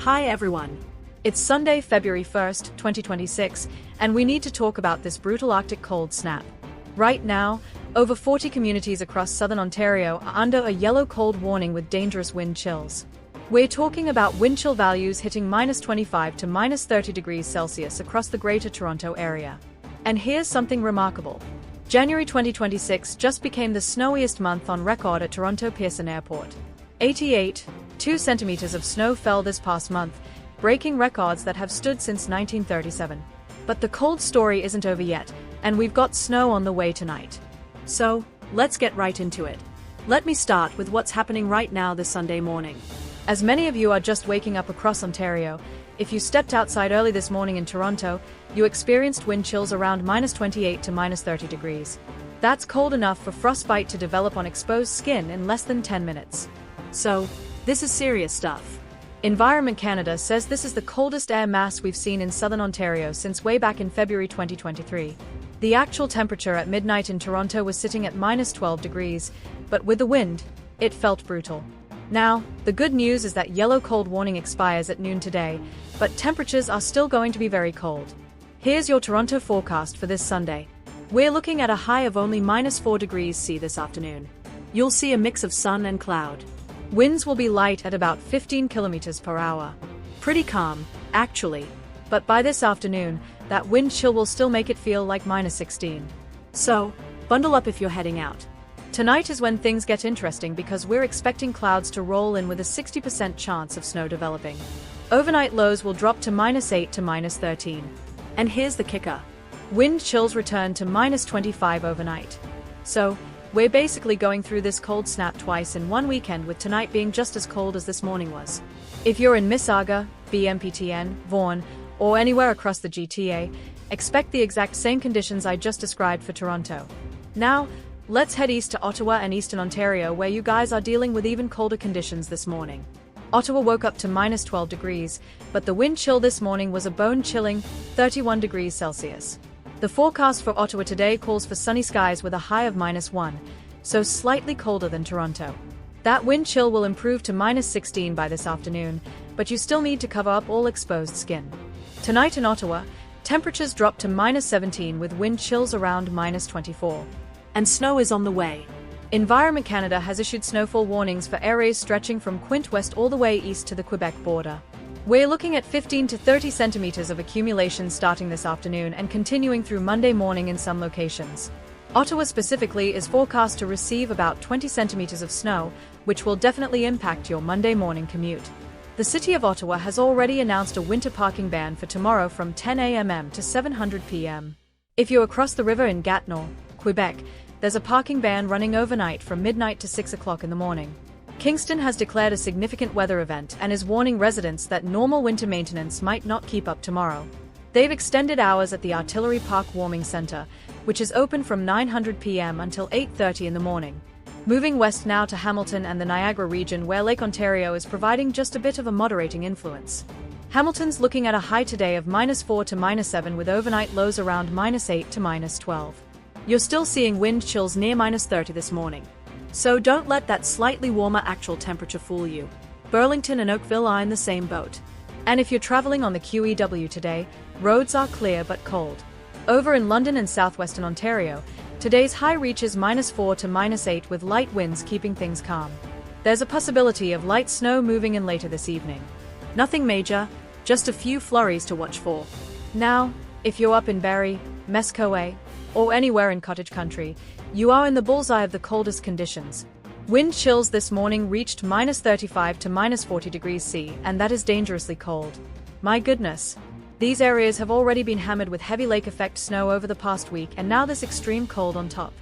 Hi everyone. It's Sunday, February 1st, 2026, and we need to talk about this brutal Arctic cold snap. Right now, over 40 communities across southern Ontario are under a yellow cold warning with dangerous wind chills. We're talking about wind chill values hitting -25 to -30 degrees Celsius across the Greater Toronto area. And here's something remarkable. January 2026 just became the snowiest month on record at Toronto Pearson Airport. 88.2 centimeters of snow fell this past month, breaking records that have stood since 1937. But the cold story isn't over yet, and we've got snow on the way tonight. So, let's get right into it. Let me start with what's happening right now this Sunday morning. As many of you are just waking up across Ontario, if you stepped outside early this morning in Toronto, you experienced wind chills around -28 to -30 degrees. That's cold enough for frostbite to develop on exposed skin in less than 10 minutes. So, this is serious stuff. Environment Canada says this is the coldest air mass we've seen in southern Ontario since way back in February 2023. The actual temperature at midnight in Toronto was sitting at -12 degrees, but with the wind, it felt brutal. Now, the good news is that yellow cold warning expires at noon today, but temperatures are still going to be very cold. Here's your Toronto forecast for this Sunday. We're looking at a high of only -4 degrees C this afternoon. You'll see a mix of sun and cloud. Winds will be light at about 15 kilometers per hour. Pretty calm, actually. But by this afternoon, that wind chill will still make it feel like -16. So, bundle up if you're heading out. Tonight is when things get interesting because we're expecting clouds to roll in with a 60% chance of snow developing. Overnight lows will drop to -8 to -13. And here's the kicker. Wind chills return to -25 overnight. So, we're basically going through this cold snap twice in one weekend, with tonight being just as cold as this morning was. If you're in Mississauga, BMPTN, Vaughan, or anywhere across the GTA, expect the exact same conditions I just described for Toronto. Now, let's head east to Ottawa and Eastern Ontario, where you guys are dealing with even colder conditions this morning. Ottawa woke up to -12 degrees, but the wind chill this morning was a bone-chilling 31 degrees Celsius. The forecast for Ottawa today calls for sunny skies with a high of -1, so slightly colder than Toronto. That wind chill will improve to -16 by this afternoon, but you still need to cover up all exposed skin. Tonight in Ottawa, temperatures drop to -17 with wind chills around -24. And snow is on the way. Environment Canada has issued snowfall warnings for areas stretching from Quinte West all the way east to the Quebec border. We're looking at 15 to 30 centimeters of accumulation starting this afternoon and continuing through Monday morning in some locations. Ottawa specifically is forecast to receive about 20 centimeters of snow, which will definitely impact your Monday morning commute. The City of Ottawa has already announced a winter parking ban for tomorrow from 10 a.m. to 7:00 p.m. If you're across the river in Gatineau, Quebec, there's a parking ban running overnight from midnight to 6 o'clock in the morning. Kingston has declared a significant weather event and is warning residents that normal winter maintenance might not keep up tomorrow. They've extended hours at the Artillery Park Warming Centre, which is open from 9:00 p.m. until 8:30 in the morning. Moving west now to Hamilton and the Niagara region, where Lake Ontario is providing just a bit of a moderating influence. Hamilton's looking at a high today of -4 to -7 with overnight lows around -8 to -12. You're still seeing wind chills near -30 this morning. So don't let that slightly warmer actual temperature fool you. Burlington and Oakville are in the same boat. And if you're traveling on the QEW today, roads are clear but cold. Over in London and southwestern Ontario, today's high reaches -4 to -8 with light winds keeping things calm. There's a possibility of light snow moving in later this evening. Nothing major, just a few flurries to watch for. Now, if you're up in Barrie, Mescoe, or anywhere in cottage country, you are in the bullseye of the coldest conditions. Wind chills this morning reached -35 to -40 degrees C, and that is dangerously cold. My goodness. These areas have already been hammered with heavy lake effect snow over the past week, and now this extreme cold on top.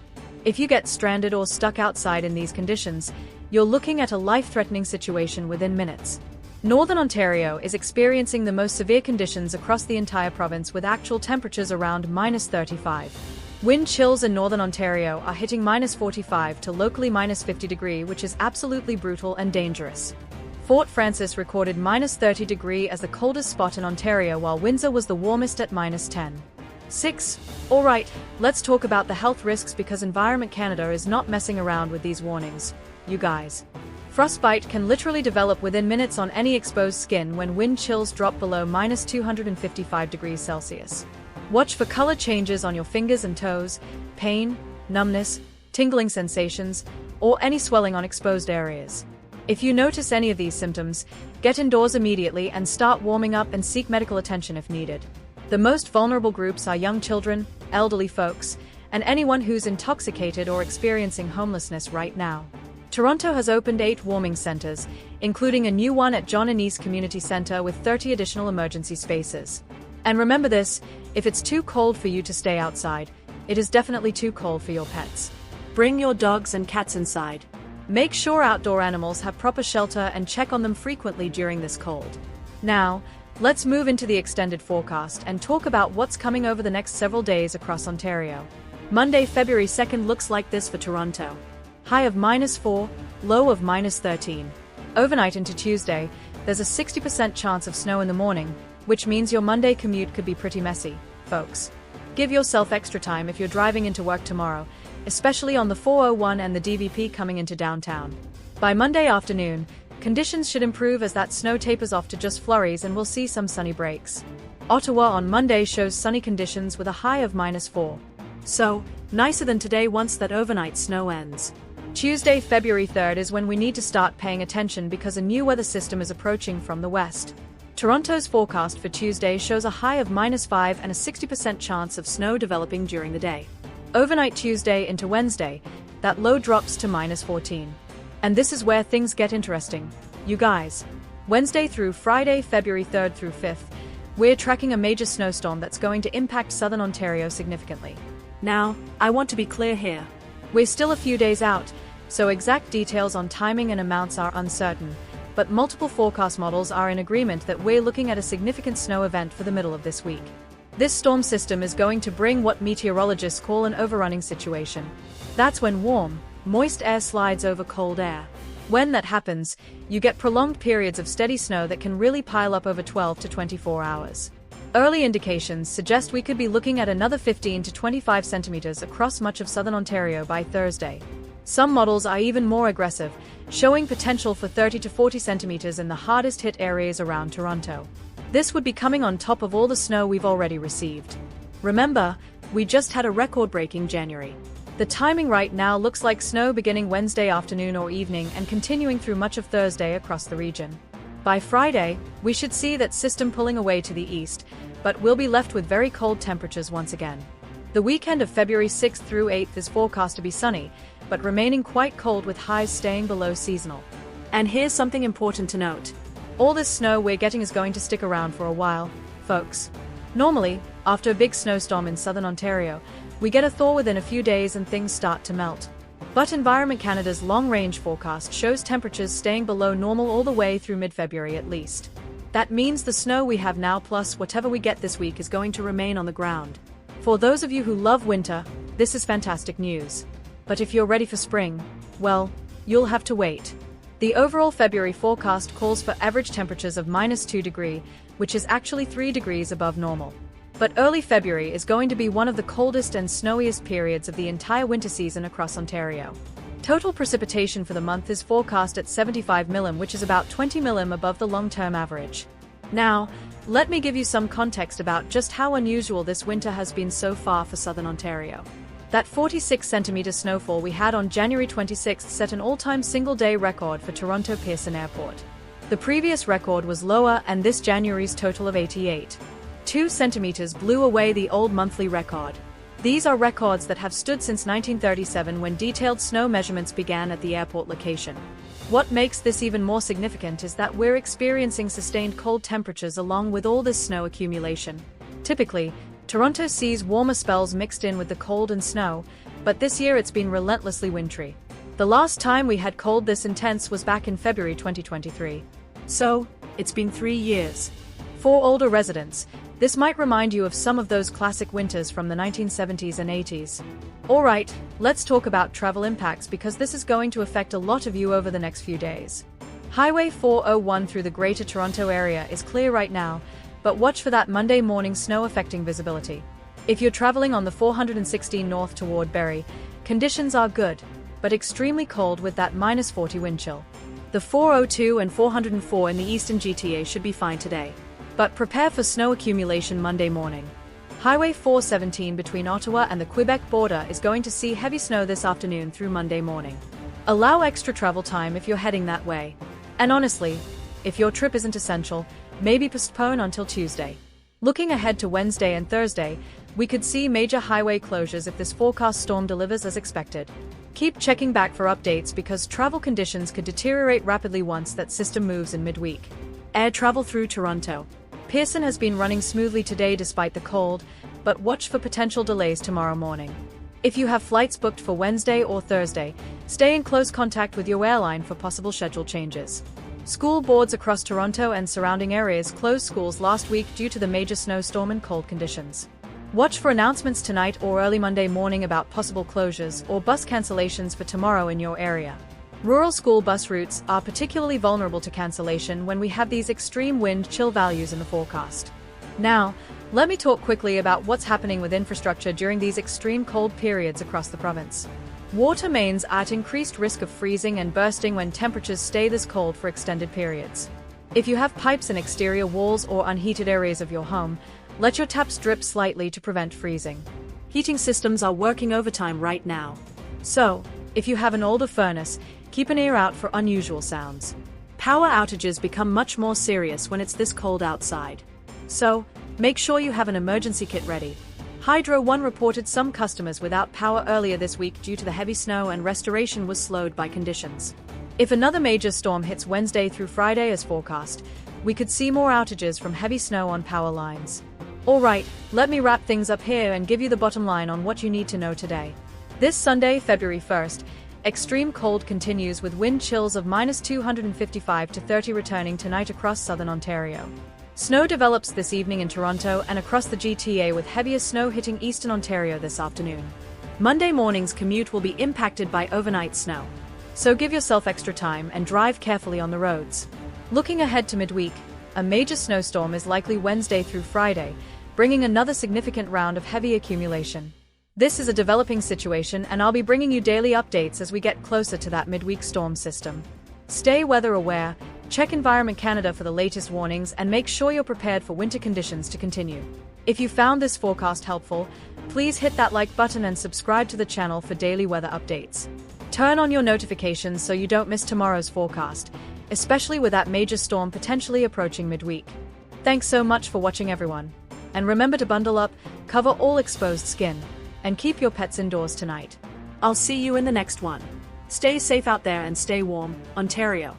If you get stranded or stuck outside in these conditions, you're looking at a life-threatening situation within minutes. Northern Ontario is experiencing the most severe conditions across the entire province, with actual temperatures around -35. Wind chills in Northern Ontario are hitting -45 to locally -50 degree, which is absolutely brutal and dangerous. Fort Frances recorded -30 degree as the coldest spot in Ontario, while Windsor was the warmest at -10.6. Alright, let's talk about the health risks because Environment Canada is not messing around with these warnings. You guys. Frostbite can literally develop within minutes on any exposed skin when wind chills drop below minus 255 degrees Celsius. Watch for color changes on your fingers and toes, pain, numbness, tingling sensations, or any swelling on exposed areas. If you notice any of these symptoms, get indoors immediately and start warming up and seek medical attention if needed. The most vulnerable groups are young children, elderly folks, and anyone who's intoxicated or experiencing homelessness right now. Toronto has opened 8 warming centers, including a new one at John Innes Community Center with 30 additional emergency spaces. And remember this, if it's too cold for you to stay outside, it is definitely too cold for your pets. Bring your dogs and cats inside. Make sure outdoor animals have proper shelter and check on them frequently during this cold. Now, let's move into the extended forecast and talk about what's coming over the next several days across Ontario. Monday, February 2nd looks like this for Toronto. High of -4, low of -13. Overnight into Tuesday, there's a 60% chance of snow in the morning, which means your Monday commute could be pretty messy, folks. Give yourself extra time if you're driving into work tomorrow, especially on the 401 and the DVP coming into downtown. By Monday afternoon, conditions should improve as that snow tapers off to just flurries and we'll see some sunny breaks. Ottawa on Monday shows sunny conditions with a high of -4. So, nicer than today once that overnight snow ends. Tuesday, February 3rd is when we need to start paying attention because a new weather system is approaching from the west. Toronto's forecast for Tuesday shows a high of -5 and a 60% chance of snow developing during the day. Overnight Tuesday into Wednesday, that low drops to -14. And this is where things get interesting, you guys. Wednesday through Friday, February 3rd through 5th, we're tracking a major snowstorm that's going to impact southern Ontario significantly. Now, I want to be clear here. We're still a few days out, so exact details on timing and amounts are uncertain, but multiple forecast models are in agreement that we're looking at a significant snow event for the middle of this week. This storm system is going to bring what meteorologists call an overrunning situation. That's when warm, moist air slides over cold air. When that happens, you get prolonged periods of steady snow that can really pile up over 12 to 24 hours. Early indications suggest we could be looking at another 15 to 25 centimeters across much of southern Ontario by Thursday. Some models are even more aggressive, showing potential for 30 to 40 centimeters in the hardest hit areas around Toronto. This would be coming on top of all the snow we've already received. Remember, we just had a record-breaking January. The timing right now looks like snow beginning Wednesday afternoon or evening and continuing through much of Thursday across the region. By Friday, we should see that system pulling away to the east, but we'll be left with very cold temperatures once again. The weekend of February 6th through 8th is forecast to be sunny, but remaining quite cold with highs staying below seasonal. And here's something important to note. All this snow we're getting is going to stick around for a while, folks. Normally, after a big snowstorm in southern Ontario, we get a thaw within a few days and things start to melt. But Environment Canada's long-range forecast shows temperatures staying below normal all the way through mid-February at least. That means the snow we have now plus whatever we get this week is going to remain on the ground. For those of you who love winter, this is fantastic news. But if you're ready for spring, well, you'll have to wait. The overall February forecast calls for average temperatures of -2 degrees, which is actually 3 degrees above normal. But early February is going to be one of the coldest and snowiest periods of the entire winter season across Ontario. Total precipitation for the month is forecast at 75 mm, which is about 20 mm above the long-term average. Now, let me give you some context about just how unusual this winter has been so far for southern Ontario. That 46-centimeter snowfall we had on January 26th set an all-time single-day record for Toronto Pearson Airport. The previous record was lower, and this January's total of 88. 2 centimeters blew away the old monthly record. These are records that have stood since 1937 when detailed snow measurements began at the airport location. What makes this even more significant is that we're experiencing sustained cold temperatures along with all this snow accumulation. Typically, Toronto sees warmer spells mixed in with the cold and snow, but this year it's been relentlessly wintry. The last time we had cold this intense was back in February 2023. So, it's been 3 years. For older residents, this might remind you of some of those classic winters from the 1970s and 80s. Alright, let's talk about travel impacts because this is going to affect a lot of you over the next few days. Highway 401 through the Greater Toronto Area is clear right now, but watch for that Monday morning snow affecting visibility. If you're traveling on the 416 north toward Barrie, conditions are good, but extremely cold with that -40 wind chill. The 402 and 404 in the eastern GTA should be fine today. But prepare for snow accumulation Monday morning. Highway 417 between Ottawa and the Quebec border is going to see heavy snow this afternoon through Monday morning. Allow extra travel time if you're heading that way. And honestly, if your trip isn't essential, maybe postpone until Tuesday. Looking ahead to Wednesday and Thursday, we could see major highway closures if this forecast storm delivers as expected. Keep checking back for updates because travel conditions could deteriorate rapidly once that system moves in midweek. Air travel through Toronto Pearson has been running smoothly today despite the cold, but watch for potential delays tomorrow morning. If you have flights booked for Wednesday or Thursday, stay in close contact with your airline for possible schedule changes. School boards across Toronto and surrounding areas closed schools last week due to the major snowstorm and cold conditions. Watch for announcements tonight or early Monday morning about possible closures or bus cancellations for tomorrow in your area. Rural school bus routes are particularly vulnerable to cancellation when we have these extreme wind chill values in the forecast. Now, let me talk quickly about what's happening with infrastructure during these extreme cold periods across the province. Water mains are at increased risk of freezing and bursting when temperatures stay this cold for extended periods. If you have pipes in exterior walls or unheated areas of your home, let your taps drip slightly to prevent freezing. Heating systems are working overtime right now. So, if you have an older furnace, keep an ear out for unusual sounds. Power outages become much more serious when it's this cold outside. So, make sure you have an emergency kit ready. Hydro One reported some customers without power earlier this week due to the heavy snow, and restoration was slowed by conditions. If another major storm hits Wednesday through Friday as forecast, we could see more outages from heavy snow on power lines. Alright, let me wrap things up here and give you the bottom line on what you need to know today. This Sunday, February 1st, extreme cold continues with wind chills of -255 to 30 returning tonight across southern Ontario. Snow develops this evening in Toronto and across the GTA, with heavier snow hitting eastern Ontario this afternoon. Monday morning's commute will be impacted by overnight snow. So give yourself extra time and drive carefully on the roads. Looking ahead to midweek, a major snowstorm is likely Wednesday through Friday, bringing another significant round of heavy accumulation. This is a developing situation, and I'll be bringing you daily updates as we get closer to that midweek storm system. Stay weather aware, check Environment Canada for the latest warnings, and make sure you're prepared for winter conditions to continue. If you found this forecast helpful, please hit that like button and subscribe to the channel for daily weather updates. Turn on your notifications so you don't miss tomorrow's forecast, especially with that major storm potentially approaching midweek. Thanks so much for watching, everyone. And remember to bundle up, cover all exposed skin, and keep your pets indoors tonight. I'll see you in the next one. Stay safe out there and stay warm, Ontario.